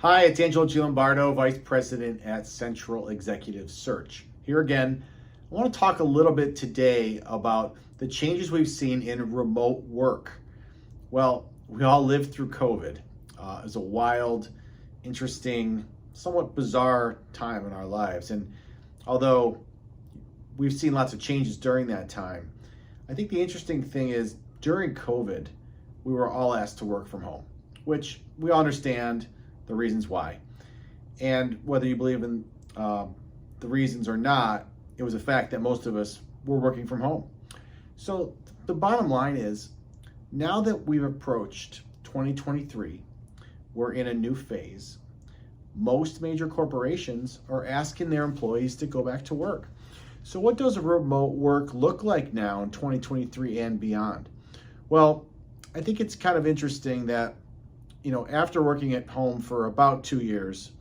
Hi, it's Angelo Gilambardo, Vice President at Central Executive Search. Here again, I want to talk a little bit today about the changes we've seen in remote work. Well, we all lived through COVID. It was a wild, interesting, somewhat bizarre time in our lives. And although we've seen lots of changes during that time, I think the interesting thing is during COVID, we were all asked to work from home, which we all understand the reasons why. And whether you believe in the reasons or not, it was a fact that most of us were working from home. So the bottom line is, now that we've approached 2023, we're in a new phase. Most major corporations are asking their employees to go back to work. So what does remote work look like now in 2023 and beyond? Well, I think it's kind of interesting that after working at home for about 2 years,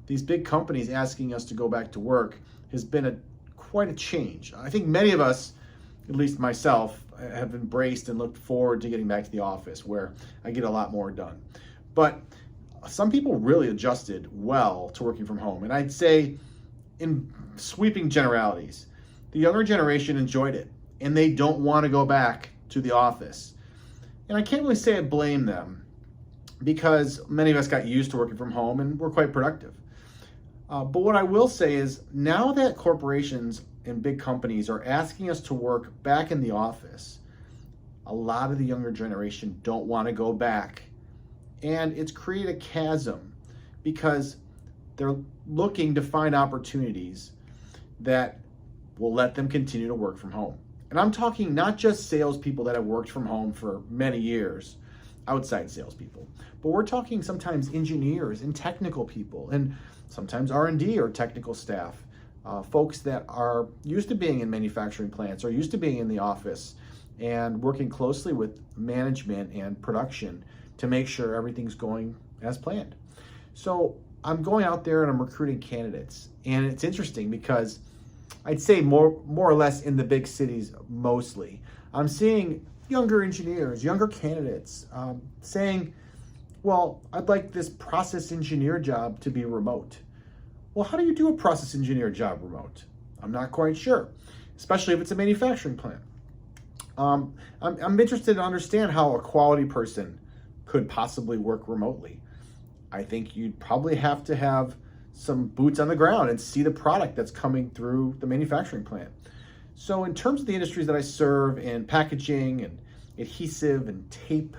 these big companies asking us to go back to work has been quite a change. I think many of us, at least myself, have embraced and looked forward to getting back to the office where I get a lot more done. But some people really adjusted well to working from home. And I'd say in sweeping generalities, the younger generation enjoyed it and they don't want to go back to the office. And I can't really say I blame them, because many of us got used to working from home and we're quite productive. But what I will say is, now that corporations and big companies are asking us to work back in the office, a lot of the younger generation don't want to go back. And it's created a chasm because they're looking to find opportunities that will let them continue to work from home. And I'm talking not just salespeople that have worked from home for many years, outside salespeople, but we're talking sometimes engineers and technical people, and sometimes R&D or technical staff, folks that are used to being in manufacturing plants or used to being in the office and working closely with management and production to make sure everything's going as planned. So I'm going out there and I'm recruiting candidates, and it's interesting because I'd say more or less in the big cities mostly, I'm seeing younger engineers, younger candidates saying, well, I'd like this process engineer job to be remote. Well, how do you do a process engineer job remote? I'm not quite sure, especially if it's a manufacturing plant. I'm interested to understand how a quality person could possibly work remotely. I think you'd probably have to have some boots on the ground and see the product that's coming through the manufacturing plant. So in terms of the industries that I serve in packaging and adhesive and tape,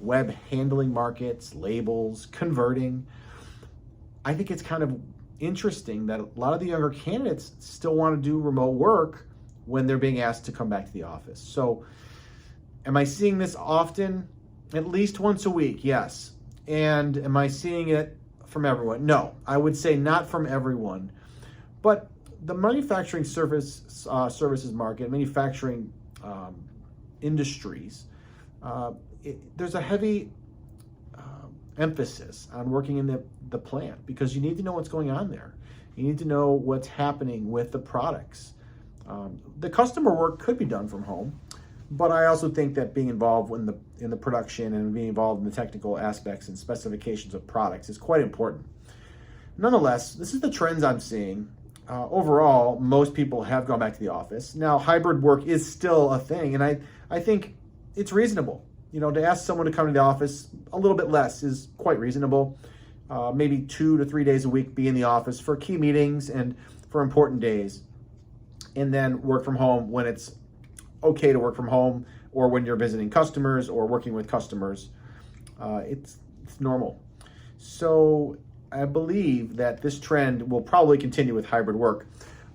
web handling markets, labels, converting, I think it's kind of interesting that a lot of the younger candidates still want to do remote work when they're being asked to come back to the office. So am I seeing this often? At least once a week, yes. And am I seeing it from everyone? No, I would say not from everyone. But the manufacturing services market, manufacturing industries, there's a heavy emphasis on working in the plant because you need to know what's going on there. You need to know what's happening with the products. The customer work could be done from home, but I also think that being involved in the production and being involved in the technical aspects and specifications of products is quite important. Nonetheless, this is the trends I'm seeing. Overall, most people have gone back to the office. Now, hybrid work is still a thing, and I think it's reasonable. To ask someone to come to the office a little bit less is quite reasonable. Maybe 2 to 3 days a week be in the office for key meetings and for important days, and then work from home when it's okay to work from home, or when you're visiting customers or working with customers. It's normal. So I believe that this trend will probably continue with hybrid work,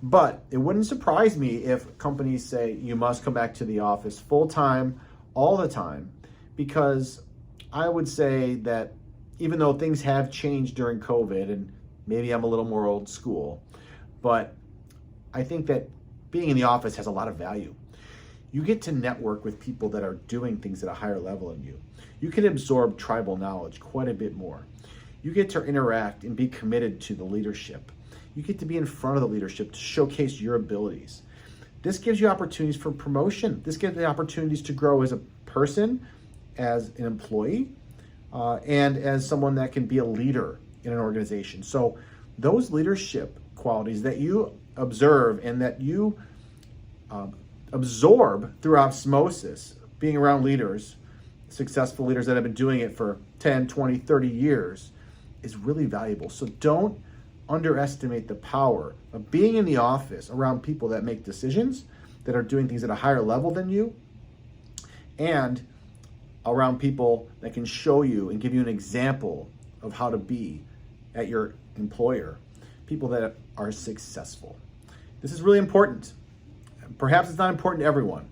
but it wouldn't surprise me if companies say you must come back to the office full time, all the time, because I would say that even though things have changed during COVID, and maybe I'm a little more old school, but I think that being in the office has a lot of value. You get to network with people that are doing things at a higher level than you. You can absorb tribal knowledge quite a bit more. You get to interact and be committed to the leadership. You get to be in front of the leadership to showcase your abilities. This gives you opportunities for promotion. This gives you opportunities to grow as a person, as an employee, and as someone that can be a leader in an organization. So those leadership qualities that you observe and that you absorb through osmosis, being around leaders, successful leaders that have been doing it for 10, 20, 30 years, is really valuable. So don't underestimate the power of being in the office around people that make decisions, that are doing things at a higher level than you, and around people that can show you and give you an example of how to be at your employer, people that are successful. This is really important. Perhaps it's not important to everyone,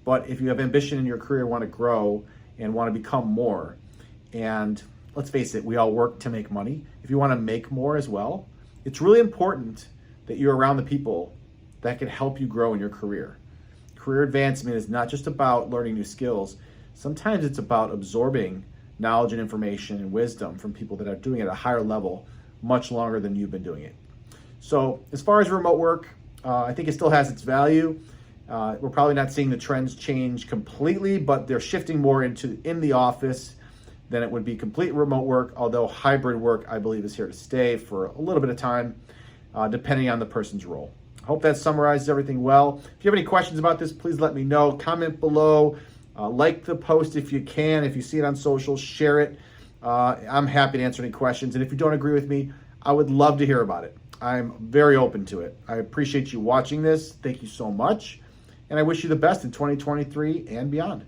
but if you have ambition in your career, want to grow and want to become more, and let's face it, we all work to make money. If you want to make more as well, it's really important that you're around the people that can help you grow in your career. Career advancement is not just about learning new skills. Sometimes it's about absorbing knowledge and information and wisdom from people that are doing it at a higher level much longer than you've been doing it. So as far as remote work, I think it still has its value. We're probably not seeing the trends change completely, but they're shifting more into in the office than it would be complete remote work, although hybrid work, I believe, is here to stay for a little bit of time, depending on the person's role. I hope that summarizes everything well. If you have any questions about this, please let me know. Comment below. Like the post if you can. If you see it on social, share it. I'm happy to answer any questions. And if you don't agree with me, I would love to hear about it. I'm very open to it. I appreciate you watching this. Thank you so much. And I wish you the best in 2023 and beyond.